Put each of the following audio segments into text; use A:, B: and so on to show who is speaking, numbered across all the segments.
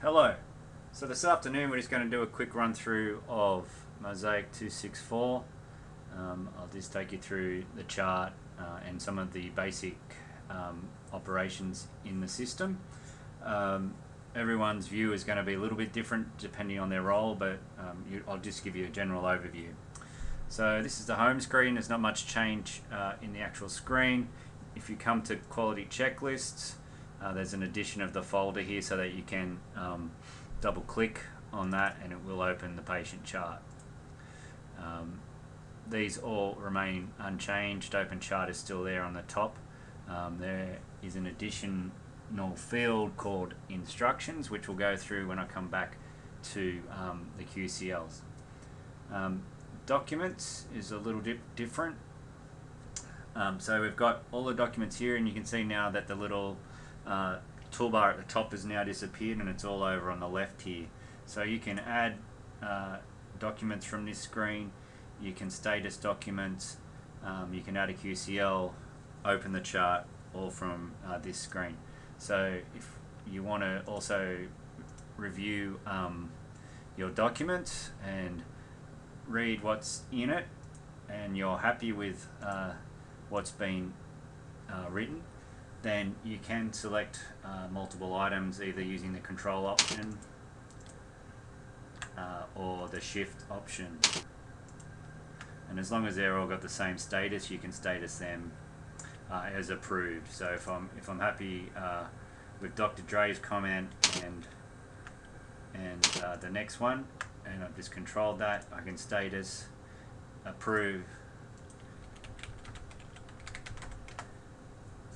A: Hello. So this afternoon we're just going to do a quick run through of MOSAIQ 264. I'll just take you through the chart and some of the basic operations in the system. Everyone's view is going to be a little bit different depending on their role, but I'll just give you a general overview. So this is the home screen. There's not much change in the actual screen. If you come to quality checklists, there's an addition of the folder here so that you can double click on that and it will open the patient chart. These all remain unchanged. Open chart is still there on the top. There is an additional field called instructions, which we'll go through when I come back to the QCLs. Documents is a little different. So we've got all the documents here, and you can see now that the little toolbar at the top has now disappeared and it's all over on the left here. So you can add documents from this screen, you can status documents, you can add a QCL, open the chart, all from this screen. So if you want to also review your documents and read what's in it and you're happy with what's been written, then you can select multiple items either using the control option or the shift option. And as long as they're all got the same status, you can status them as approved. So if I'm happy with Dr. Dre's comment and the next one, and I've just controlled that, I can status approve,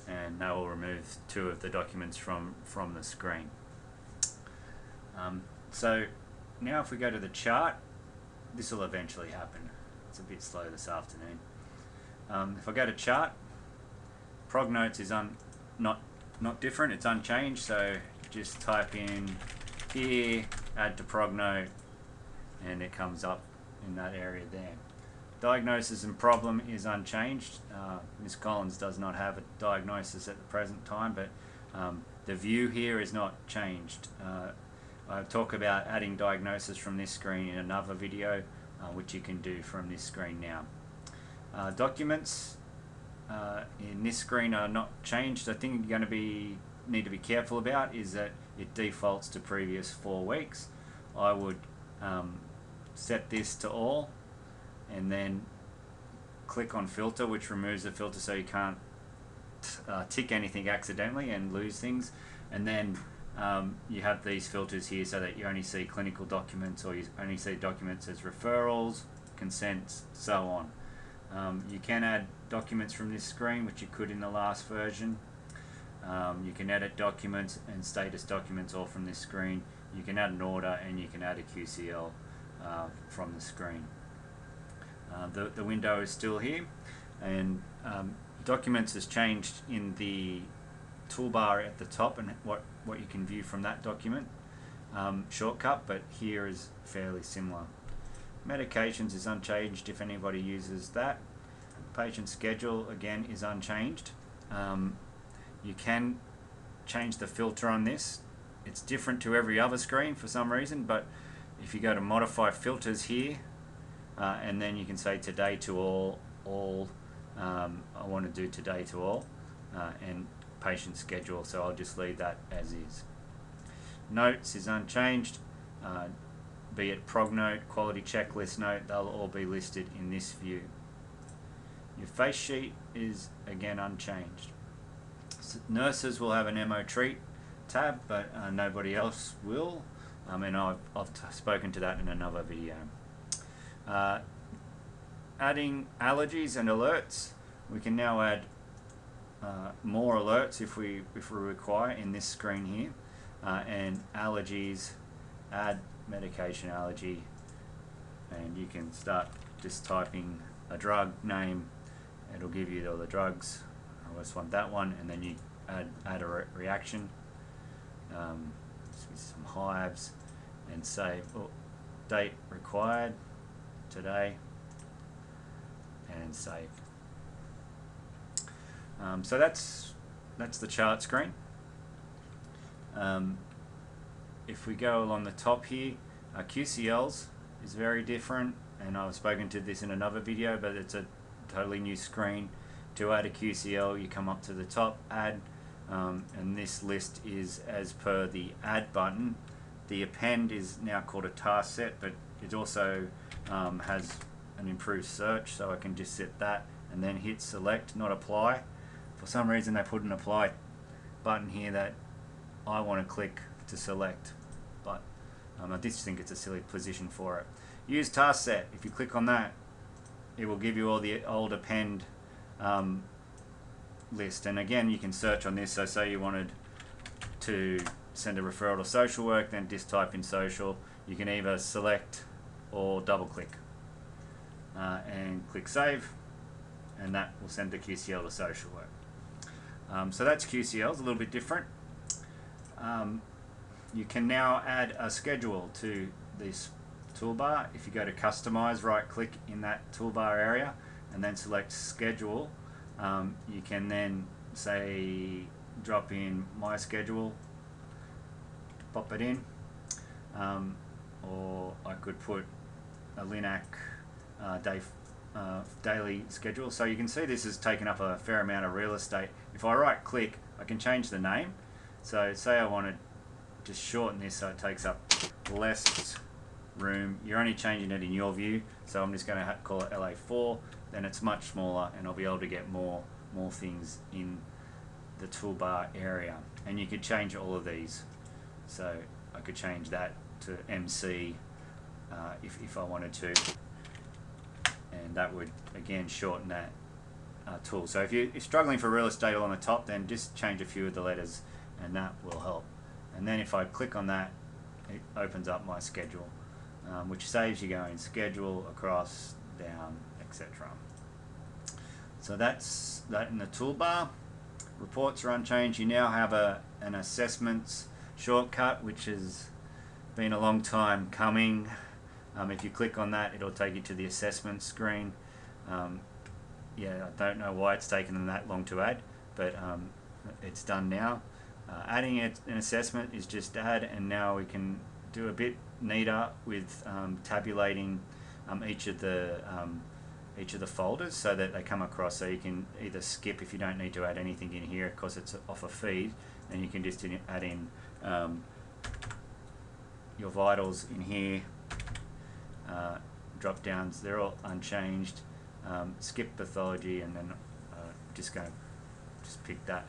A: and that will remove two of the documents from the screen. So now if we go to the chart, this will eventually happen. It's a bit slow this afternoon. If I go to chart, prog notes is not different, it's unchanged, so just type in here, add to prog note, and it comes up in that area there. Diagnosis and problem is unchanged. Ms. Collins does not have a diagnosis at the present time, but the view here is not changed. I talk about adding diagnosis from this screen in another video, which you can do from this screen now. Documents in this screen are not changed. The thing you're going to need to be careful about is that it defaults to previous 4 weeks. I would set this to all, and then click on filter, which removes the filter so you can't tick anything accidentally and lose things. And then you have these filters here so that you only see clinical documents, or you only see documents as referrals, consents, so on. You can add documents from this screen, which you could in the last version. You can edit documents and status documents all from this screen. You can add an order and you can add a QCL from the screen. The window is still here, and documents has changed in the toolbar at the top and what you can view from that document shortcut, but here is fairly similar. Medications is unchanged if anybody uses that. Patient schedule again is unchanged. You can change the filter on this. It's different to every other screen for some reason, but if you go to modify filters here, and then you can say today to all, I want to do today to all, and patient schedule, so I'll just leave that as is. Notes is unchanged, be it prog note, quality checklist note, they'll all be listed in this view. Your face sheet is again unchanged. Nurses will have an MO treat tab, but nobody else will, and I've spoken to that in another video. Adding allergies and alerts, we can now add more alerts if we require in this screen here, and allergies, add medication allergy, and you can start just typing a drug name, it'll give you all the drugs. I just want that one, and then you add a reaction, some hives, and save. Date required today, and save. So that's the chart screen. if we go along the top here, QCLs is very different, and I've spoken to this in another video, but it's a totally new screen. To add a QCL, you come up to the top, add, and this list is as per the add button. The append is now called a task set, but it also has an improved search, so I can just set that and then hit select, not apply. For some reason they put an apply button here that I want to click to select, but I just think it's a silly position for it. Use task set. If you click on that, it will give you all the old append list, and again you can search on this. So say you wanted to send a referral to social work, then just type in social. You can either select or double click and click save, and that will send the QCL to social work. So that's QCLs, a little bit different. You can now add a schedule to this toolbar. If you go to customize, right click in that toolbar area and then select schedule. You can then say drop in my schedule, pop it in, or I could put a Linac daily schedule. So you can see this has taken up a fair amount of real estate. If I right click, I can change the name. So say I want to just shorten this so it takes up less room. You're only changing it in your view, so I'm just going to call it LA4. Then it's much smaller, and I'll be able to get more things in the toolbar area. And you could change all of these. So I could change that to MC if I wanted to, and that would again shorten that tool. So if you're struggling for real estate on the top, then just change a few of the letters and that will help. And then if I click on that, it opens up my schedule, which saves you going schedule, across, down, etc. So that's that in the toolbar. Reports are unchanged. You now have an assessments shortcut, which has been a long time coming. If you click on that, it'll take you to the assessment screen. Yeah, I don't know why it's taken them that long to add, but it's done now. Adding an assessment is just add, and now we can do a bit neater with tabulating each of the folders so that they come across. So you can either skip if you don't need to add anything in here because it's off a feed, and you can just add in your vitals in here. Drop downs, they're all unchanged. Skip pathology, and then just pick that,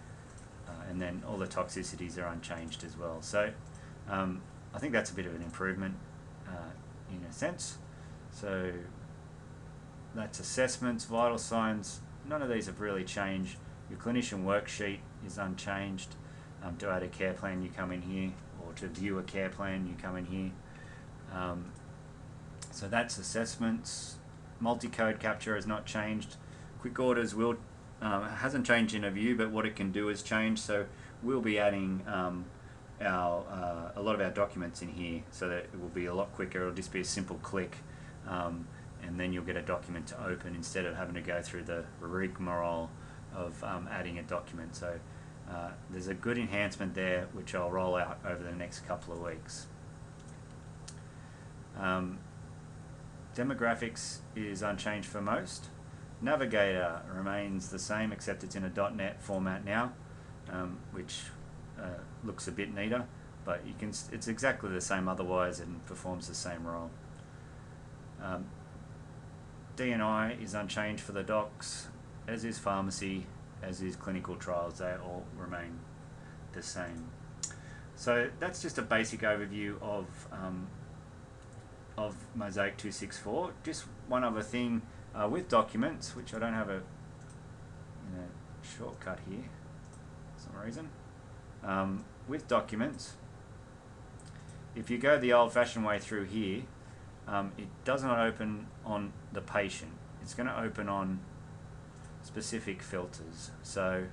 A: and then all the toxicities are unchanged as well. So I think that's a bit of an improvement in a sense. So that's assessments, vital signs. None of these have really changed. Your clinician worksheet is unchanged. To add a care plan, you come in here, or to view a care plan, you come in here. So that's assessments. Multi-code capture has not changed. Quick orders will hasn't changed in a view, but what it can do has changed. So we'll be adding a lot of our documents in here, so that it will be a lot quicker. It'll just be a simple click, and then you'll get a document to open instead of having to go through the rigmarole of adding a document. So there's a good enhancement there, which I'll roll out over the next couple of weeks. Demographics is unchanged for most. Navigator remains the same, except it's in a .NET format now, which looks a bit neater, but it's exactly the same otherwise and performs the same role. DNI is unchanged for the docs, as is pharmacy, as is clinical trials. They all remain the same. So that's just a basic overview of MOSAIQ 264. Just one other thing with documents, which I don't have a shortcut here for some reason. With documents, if you go the old-fashioned way through here, it does not open on the patient. It's going to open on specific filters. So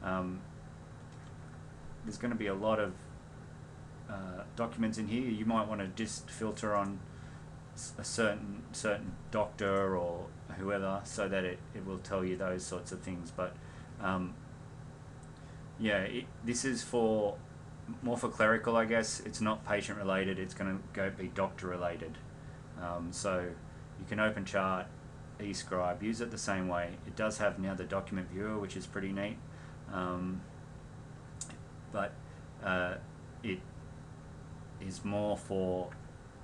A: there's going to be a lot of documents in here. You might want to just filter on a certain doctor or whoever, so that it will tell you those sorts of things. But yeah, this is for more for clerical, I guess. It's not patient related, it's going to be doctor related. So you can open chart, eScribe, use it the same way. It does have now the document viewer, which is pretty neat, but it is more for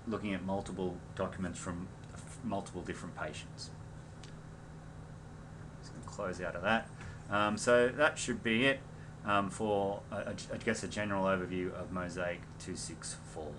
A: looking at multiple documents from multiple different patients. Just going to close out of that. So that should be it for, I guess, a general overview of MOSAIQ 264.